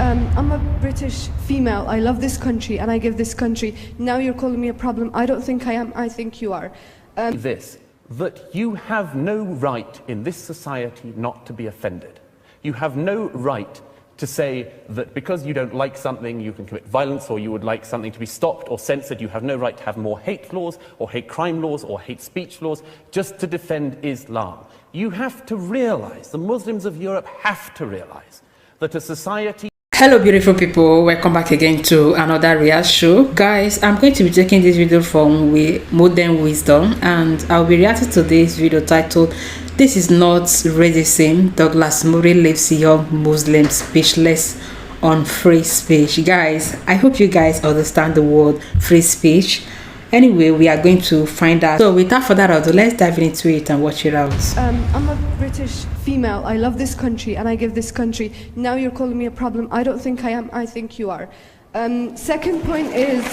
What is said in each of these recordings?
I'm a British female. I love this country and I give this country. Now you're calling me a problem. I don't think I am. I think you are. That you have no right in this society not to be offended. You have no right to say that because you don't like something you can commit violence, or you would like something to be stopped or censored. You have no right to have more hate laws or hate crime laws or hate speech laws just to defend Islam. You have to realize, the Muslims of Europe have to realize, that a society... Hello beautiful people, welcome back again to another react show. Guys, I'm going to be taking this video from Modern Wisdom, and I'll be reacting to this video titled "This is not racism, Douglas Murray leaves young Muslims speechless on free speech." Guys, I hope you guys understand the word free speech. Anyway, we are going to find out. So without further ado, let's dive into it and watch it out. I'm a British female. I love this country and I give this country. Now you're calling me a problem. I don't think I am. I think you are. Second point is,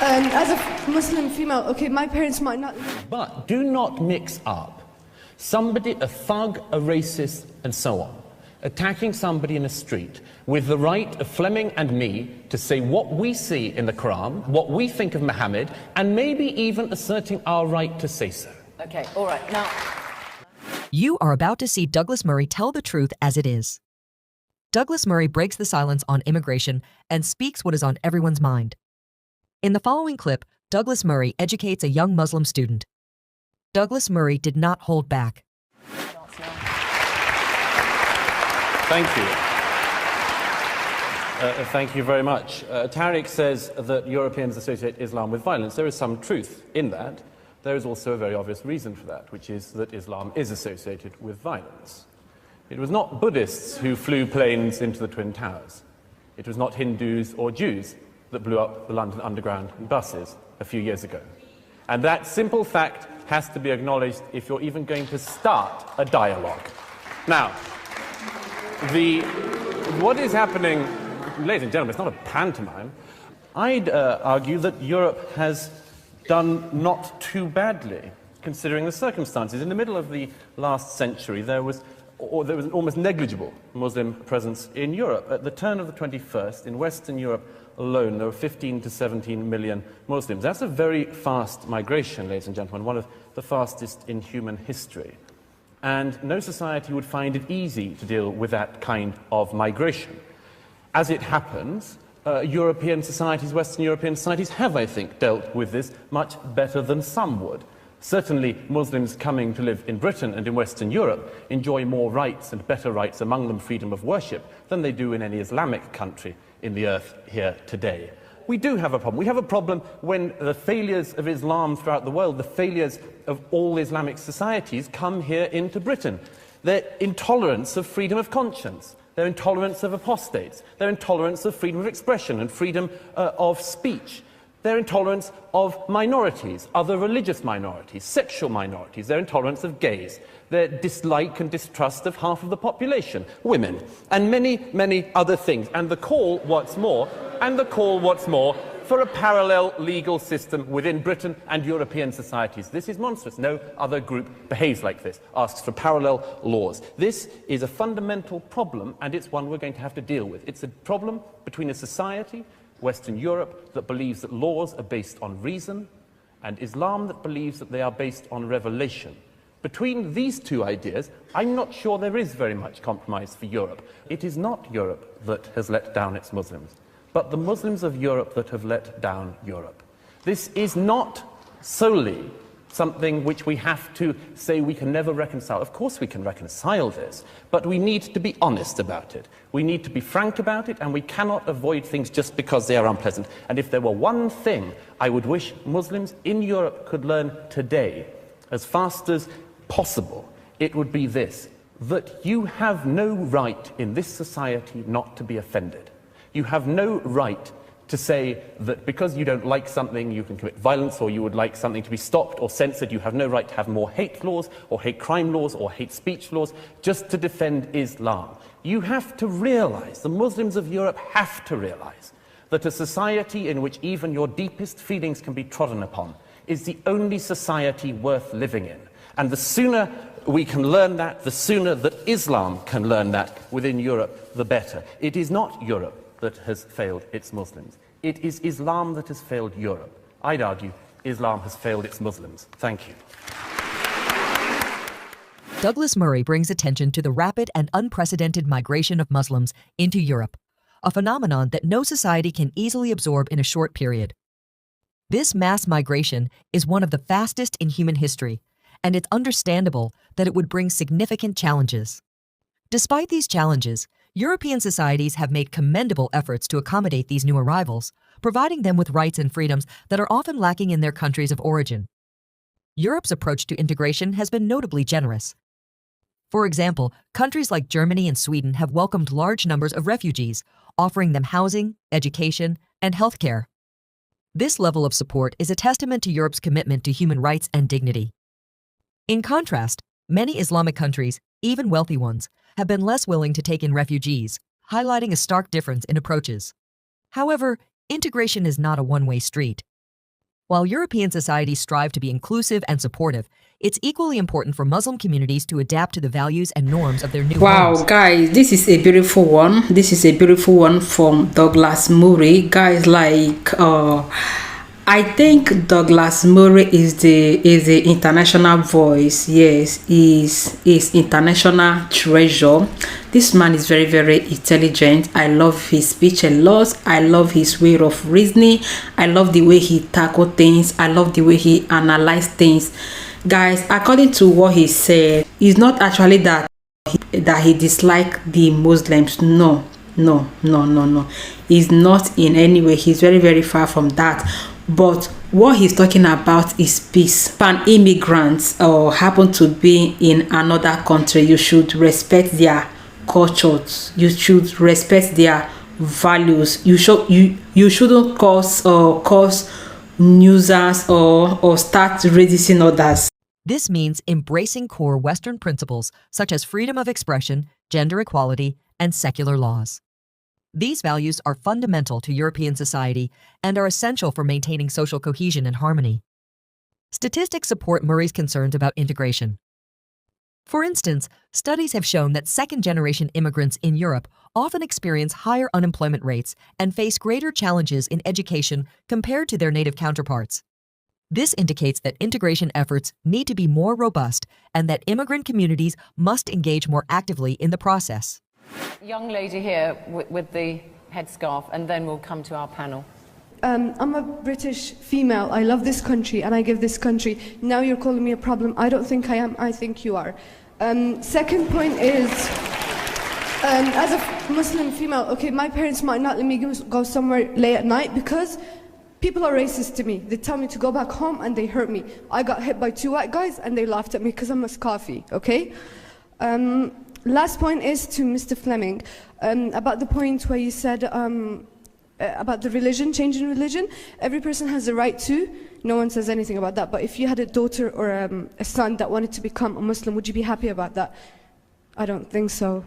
as a Muslim female, okay, my parents might not... But do not mix up somebody, a thug, a racist, and so on, attacking somebody in a street with the right of Fleming and me to say what we see in the Quran, what we think of Muhammad, and maybe even asserting our right to say so. Okay, all right, now... You are about to see Douglas Murray tell the truth as it is. Douglas Murray breaks the silence on immigration and speaks what is on everyone's mind. In the following clip, Douglas Murray educates a young Muslim student. Douglas Murray did not hold back. Thank you. Thank you very much. Tariq says that Europeans associate Islam with violence. There is some truth in that. There is also a very obvious reason for that, which is that Islam is associated with violence. It was not Buddhists who flew planes into the Twin Towers. It was not Hindus or Jews that blew up the London Underground in buses a few years ago. And that simple fact has to be acknowledged if you're even going to start a dialogue. Now, what is happening, ladies and gentlemen, it's not a pantomime. I'd argue that Europe has done not too badly, considering the circumstances. In the middle of the last century, there was an almost negligible Muslim presence in Europe. At the turn of the 21st, in Western Europe alone, there were 15 to 17 million Muslims. That's a very fast migration, ladies and gentlemen, one of the fastest in human history. And no society would find it easy to deal with that kind of migration. As it happens, European societies, Western European societies have, I think, dealt with this much better than some would. Certainly, Muslims coming to live in Britain and in Western Europe enjoy more rights and better rights, among them freedom of worship, than they do in any Islamic country in the earth here today. We do have a problem. We have a problem when the failures of Islam throughout the world, the failures of all Islamic societies, come here into Britain. Their intolerance of freedom of conscience, their intolerance of apostates, their intolerance of freedom of expression and freedom of speech, their intolerance of minorities, other religious minorities, sexual minorities, their intolerance of gays, their dislike and distrust of half of the population, women, and many, many other things. And the call, what's more, for a parallel legal system within Britain and European societies. This is monstrous. No other group behaves like this, asks for parallel laws. This is a fundamental problem, and it's one we're going to have to deal with. It's a problem between a society, Western Europe, that believes that laws are based on reason, and Islam that believes that they are based on revelation. Between these two ideas, I'm not sure there is very much compromise for Europe. It is not Europe that has let down its Muslims, but the Muslims of Europe that have let down Europe. This is not solely something which we have to say we can never reconcile. Of course we can reconcile this, but we need to be honest about it. We need to be frank about it, and we cannot avoid things just because they are unpleasant. And if there were one thing I would wish Muslims in Europe could learn today, as fast as possible, it would be this: that you have no right in this society not to be offended. You have no right to say that because you don't like something you can commit violence, or you would like something to be stopped or censored. You have no right to have more hate laws or hate crime laws or hate speech laws just to defend Islam. You have to realize, the Muslims of Europe have to realize, that a society in which even your deepest feelings can be trodden upon is the only society worth living in. And the sooner we can learn that, the sooner that Islam can learn that within Europe, the better. It is not Europe that has failed its Muslims. It is Islam that has failed Europe. I'd argue Islam has failed its Muslims. Thank you. Douglas Murray brings attention to the rapid and unprecedented migration of Muslims into Europe, a phenomenon that no society can easily absorb in a short period. This mass migration is one of the fastest in human history, and it's understandable that it would bring significant challenges. Despite these challenges, European societies have made commendable efforts to accommodate these new arrivals, providing them with rights and freedoms that are often lacking in their countries of origin. Europe's approach to integration has been notably generous. For example, countries like Germany and Sweden have welcomed large numbers of refugees, offering them housing, education, and healthcare. This level of support is a testament to Europe's commitment to human rights and dignity. In contrast, many Islamic countries, even wealthy ones, have been less willing to take in refugees, highlighting a stark difference in approaches. However, integration is not a one-way street. While European societies strive to be inclusive and supportive, it's equally important for Muslim communities to adapt to the values and norms of their new homes. Wow, guys, this is a beautiful one. This is a beautiful one from Douglas Murray. Guys, I think Douglas Murray is the international voice. Yes, is international treasure. This man is very, very intelligent. I love his speech a lot. I love his way of reasoning. I love the way he tackles things. I love the way he analyzes things. Guys, according to what he said, it's not actually that he dislikes the Muslims. No. He's not in any way. He's very, very far from that. But what he's talking about is peace. Pan immigrants or happen to be in another country, you should respect their cultures. You should respect their values. You shouldn't cause nuisance or start reducing others. This means embracing core Western principles such as freedom of expression, gender equality, and secular laws. These values are fundamental to European society and are essential for maintaining social cohesion and harmony. Statistics support Murray's concerns about integration. For instance, studies have shown that second-generation immigrants in Europe often experience higher unemployment rates and face greater challenges in education compared to their native counterparts. This indicates that integration efforts need to be more robust and that immigrant communities must engage more actively in the process. Young lady here with the headscarf, and then we'll come to our panel. I'm a British female. I love this country and I give this country. Now you're calling me a problem. I don't think I am. I think you are. Second point is, as a Muslim female, okay, my parents might not let me go somewhere late at night because people are racist to me. They tell me to go back home and they hurt me. I got hit by 2 white guys and they laughed at me because I'm a scarfie, okay? Last point is to Mr. Fleming, about the point where you said about the religion, changing religion. Every person has the right to. No one says anything about that. But if you had a daughter or a son that wanted to become a Muslim, would you be happy about that? I don't think so.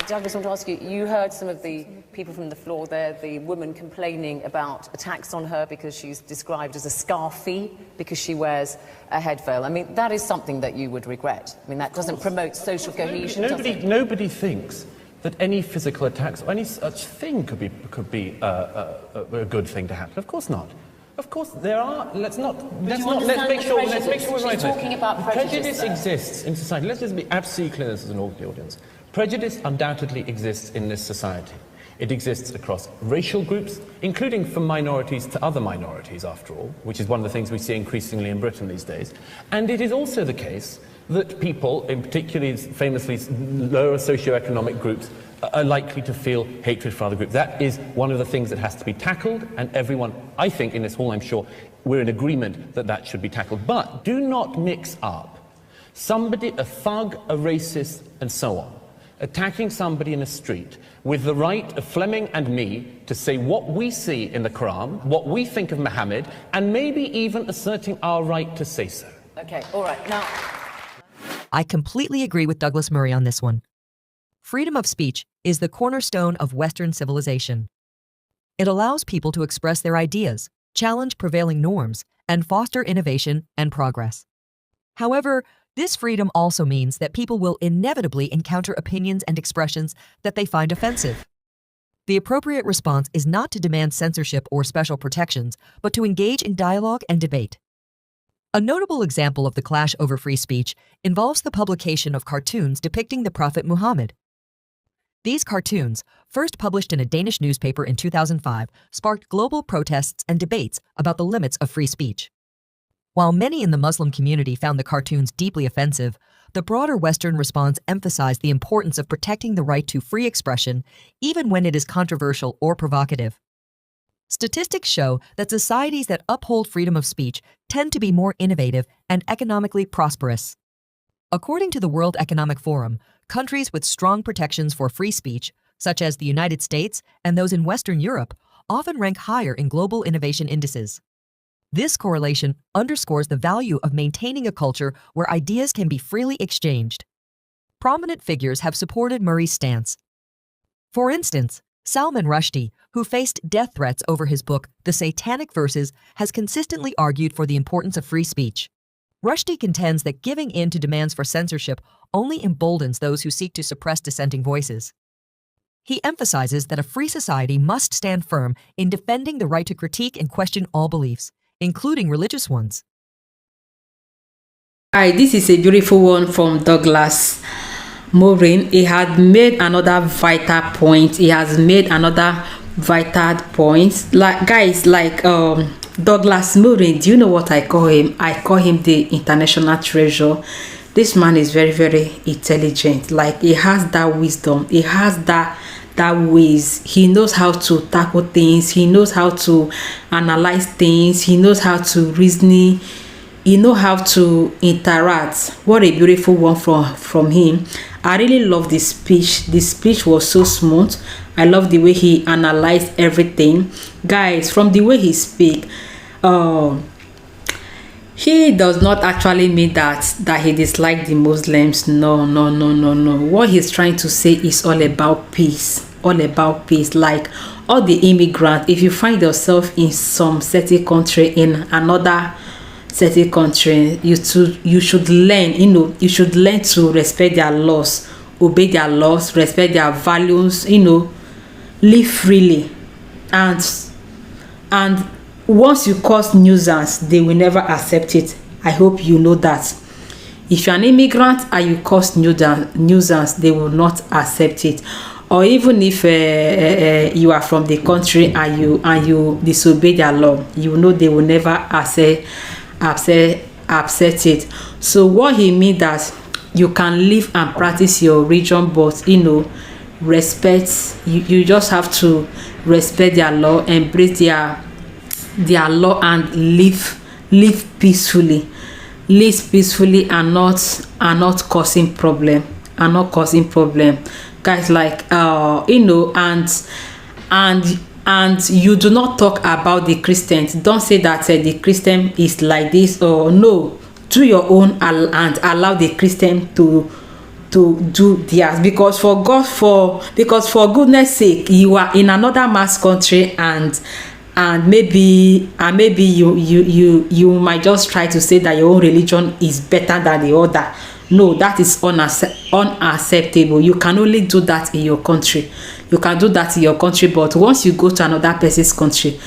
Douglas, I want to ask you, you heard some of the people from the floor there, the woman complaining about attacks on her because she's described as a scarfie because she wears a head veil. I mean, that is something that you would regret. I mean, that doesn't promote social cohesion, does it? Nobody thinks that any physical attacks or any such thing could be a good thing to happen. Of course not. Of course there are. Let's make sure we're right. She's talking about prejudice. Prejudice exists in society. Let's just be absolutely clear as an audience. Prejudice undoubtedly exists in this society. It exists across racial groups, including from minorities to other minorities, after all, which is one of the things we see increasingly in Britain these days. And it is also the case that people, in particularly famously lower socioeconomic groups, are likely to feel hatred for other groups. That is one of the things that has to be tackled, and everyone, I think, in this hall, I'm sure, we're in agreement that that should be tackled. But do not mix up somebody, a thug, a racist, and so on, attacking somebody in a street with the right of Fleming and me to say what we see in the Quran, what we think of Muhammad, and maybe even asserting our right to say so. Okay, all right, now... I completely agree with Douglas Murray on this one. Freedom of speech is the cornerstone of Western civilization. It allows people to express their ideas, challenge prevailing norms, and foster innovation and progress. However, This freedom also means that people will inevitably encounter opinions and expressions that they find offensive. The appropriate response is not to demand censorship or special protections, but to engage in dialogue and debate. A notable example of the clash over free speech involves the publication of cartoons depicting the Prophet Muhammad. These cartoons, first published in a Danish newspaper in 2005, sparked global protests and debates about the limits of free speech. While many in the Muslim community found the cartoons deeply offensive, the broader Western response emphasized the importance of protecting the right to free expression, even when it is controversial or provocative. Statistics show that societies that uphold freedom of speech tend to be more innovative and economically prosperous. According to the World Economic Forum, countries with strong protections for free speech, such as the United States and those in Western Europe, often rank higher in global innovation indices. This correlation underscores the value of maintaining a culture where ideas can be freely exchanged. Prominent figures have supported Murray's stance. For instance, Salman Rushdie, who faced death threats over his book, The Satanic Verses, has consistently argued for the importance of free speech. Rushdie contends that giving in to demands for censorship only emboldens those who seek to suppress dissenting voices. He emphasizes that a free society must stand firm in defending the right to critique and question all beliefs, including religious ones. Hi, this is a beautiful one from Douglas Morin. He had made another vital point. Like guys, like Douglas Morin, do you know what I call him? I call him the international treasure. This man is very, very intelligent. Like, he has that wisdom. He has that ways. He knows how to tackle things. He knows how to analyze things. He knows how to reason. He knows how to interact. What a beautiful one from him. I really love this speech. This speech was so smooth. I love the way he analyzed everything. Guys, from the way he speak, he does not actually mean that he dislikes the Muslims. No. What he's trying to say is all about peace. Like all the immigrants, if you find yourself in some certain country, in another certain country, you should learn, you should learn to respect their laws, obey their laws, respect their values, live freely. And once you cause nuisance, they will never accept it. I hope you know that. If you're an immigrant and you cause nuisance, they will not accept it. Or even if you are from the country and you disobey their law, you know they will never accept it. So what he means that you can live and practice your religion, but respect. You just have to respect their law, embrace their law, and live peacefully. Live peacefully and not causing problem. Guys, like and you do not talk about the Christians. Don't say that the Christian is like this, or no. Do your own and allow the Christian to do theirs, because for goodness sake, you are in another mass country, and maybe you might just try to say that your own religion is better than the other. No, that is unacceptable. You can only do that in your country. You can do that in your country, but once you go to another person's country,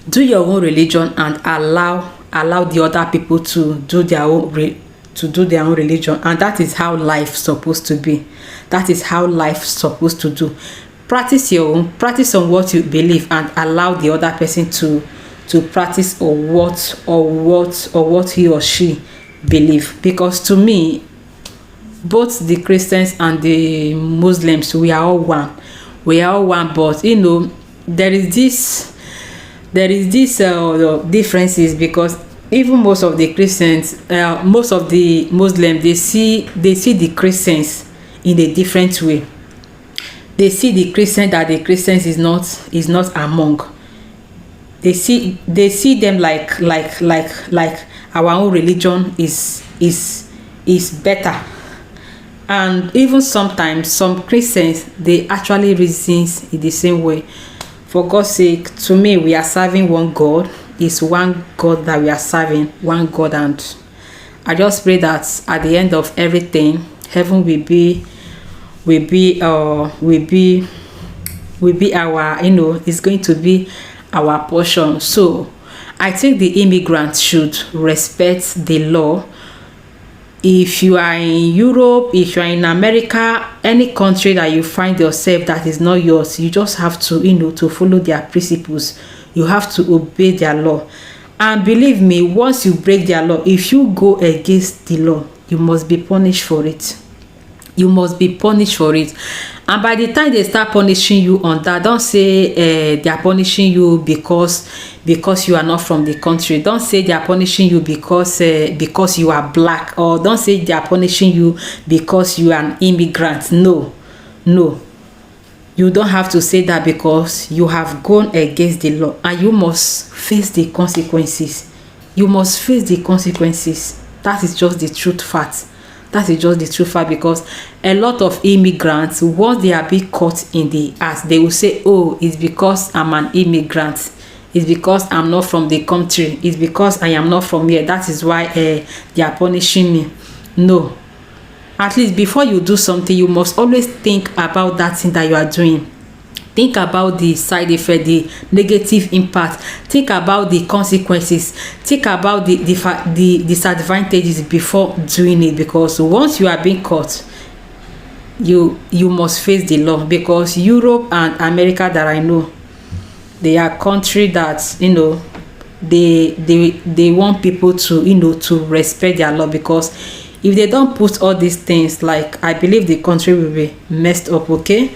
do your own religion and allow the other people to do their own religion. And that is how life supposed to be. That is how life supposed to do. Practice your own. Practice on what you believe, and allow the other person to practice on what he or she believe. Because to me, both the Christians and the Muslims, we are all one. But there is this differences, because even most of the Christians, most of the Muslims, they see the Christians in a different way. They see the Christian that the Christians is not among. They see them like our own religion is better. And even sometimes some Christians, they actually reason in the same way. For God's sake, to me, we are serving one God. It's one God that we are serving, one God, and I just pray that at the end of everything, heaven will be our, you know, it's going to be our portion. So I think the immigrants should respect the law. If you are in Europe, if you are in America, any country that you find yourself that is not yours, you just have to, you know, to follow their principles. You have to obey their law. And believe me, once you break their law, if you go against the law, you must be punished for it. You must be punished for it. And by the time they start punishing you on that, don't say they are punishing you because you are not from the country. Don't say they are punishing you because you are black, or don't say they are punishing you because you are an immigrant. No, you don't have to say that, because you have gone against the law and you must face the consequences. You must face the consequences. That is just the truth fact. That is just the true fact, because a lot of immigrants, once they are being caught in the act, they will say, oh, it's because I'm an immigrant, it's because I'm not from the country, it's because I am not from here, that is why they are punishing me. No, at least before you do something, you must always think about that thing that you are doing. Think about the side effect, the negative impact. Think about the consequences. Think about the disadvantages before doing it, because once you are being caught, you must face the law. Because Europe and America that I know, they are countries that, you know, they want people to, you know, to respect their law. Because if they don't put all these things, like, I believe the country will be messed up. Okay.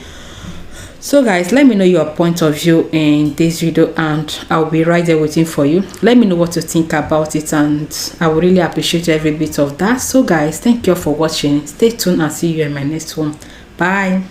So guys, let me know your point of view in this video, and I'll be right there waiting for you. Let me know what you think about it, and I would really appreciate every bit of that. So guys, thank you for watching. Stay tuned and see you in my next one. Bye.